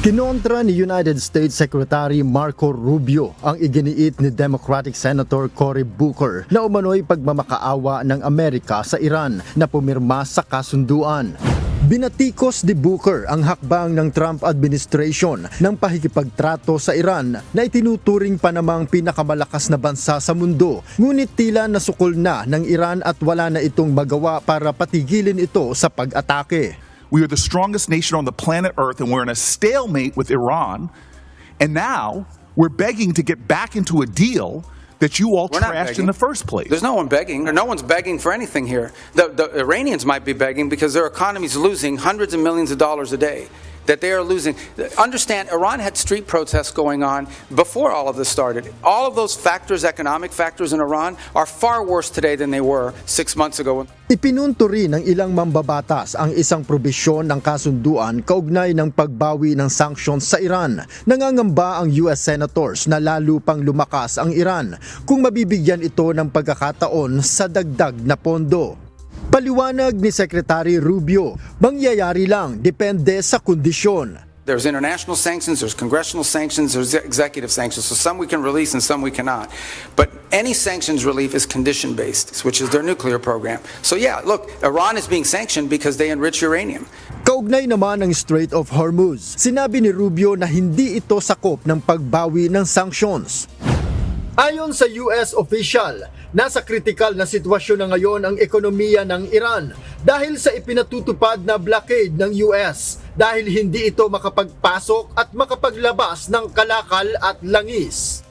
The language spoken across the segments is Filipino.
Kinontra ni United States Secretary Marco Rubio ang iginiit ni Democratic Senator Cory Booker na umano'y pagmamakaawa ng Amerika sa Iran na pumirma sa kasunduan. Binatikos ni Booker ang hakbang ng Trump administration ng pakikipagtrato sa Iran na itinuturing pa namang pinakamalakas na bansa sa mundo, ngunit tila nasukol na ng Iran at wala na itong magawa para patigilin ito sa pag-atake. We are the strongest nation on the planet Earth, and we're in a stalemate with Iran. And now we're begging to get back into a deal that you all trashed in the first place. There's no one begging, or no one's begging for anything here. The Iranians might be begging because their economy's losing hundreds of millions of dollars a day. That they are losing. Understand, Iran had street protests going on before all of this started. All of those factors, economic factors in Iran, are far worse today than they were 6 months ago. Ipinunto rin ng ilang mambabatas ang isang probisyon ng kasunduan kaugnay ng pagbawi ng sanctions sa Iran. Nangangamba ang US Senators na lalo pang lumakas ang Iran kung mabibigyan ito ng pagkakataon sa dagdag na pondo. Paliwanag ni Secretary Rubio, mangyayari lang depende sa kondisyon. There's international sanctions, there's congressional sanctions, there's executive sanctions. So some we can release and some we cannot. But any sanctions relief is condition-based, which is their nuclear program. So yeah, look, Iran is being sanctioned because they enrich uranium. Kaugnay naman ng Strait of Hormuz, sinabi ni Rubio na hindi ito sakop ng pagbawi ng sanctions. Ayon sa US official, nasa kritikal na sitwasyon na ngayon ang ekonomiya ng Iran dahil sa ipinatutupad na blockade ng US dahil hindi ito makapagpasok at makapaglabas ng kalakal at langis.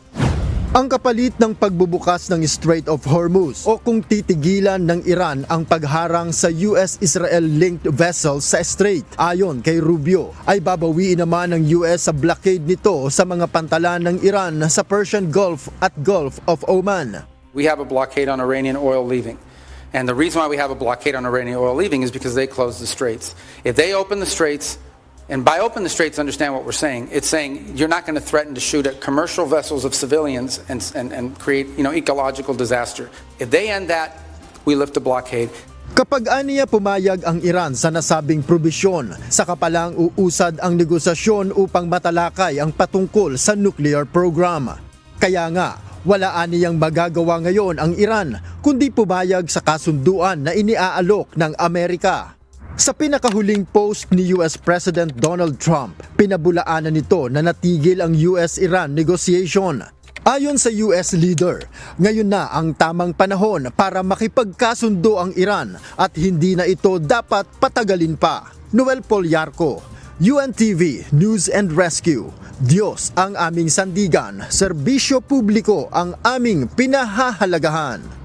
Ang kapalit ng pagbubukas ng Strait of Hormuz o kung titigilan ng Iran ang pagharang sa US-Israel-linked vessels sa strait, ayon kay Rubio, ay babawiin naman ng US sa blockade nito sa mga pantalan ng Iran sa Persian Gulf at Gulf of Oman. We have a blockade on Iranian oil leaving. And the reason why we have a blockade on Iranian oil leaving is because they closed the straits. If they open the straits, and by open the straits, understand what we're saying. It's saying you're not going to threaten to shoot at commercial vessels of civilians and create, ecological disaster. If they end that, we lift the blockade. Kapag aniya pumayag ang Iran sa nasabing probisyon, saka palang uusad ang negosasyon upang matalakay ang patungkol sa nuclear program. Kaya nga, wala aniyang magagawa ngayon ang Iran kundi pumayag sa kasunduan na iniaalok ng Amerika. Sa pinakahuling post ni US President Donald Trump, pinabulaanan nito na natigil ang US-Iran negotiation. Ayon sa US leader, ngayon na ang tamang panahon para makipagkasundo ang Iran at hindi na ito dapat patagalin pa. Noel Polyarco, UNTV News and Rescue. Diyos ang aming sandigan, serbisyo publiko ang aming pinahahalagahan.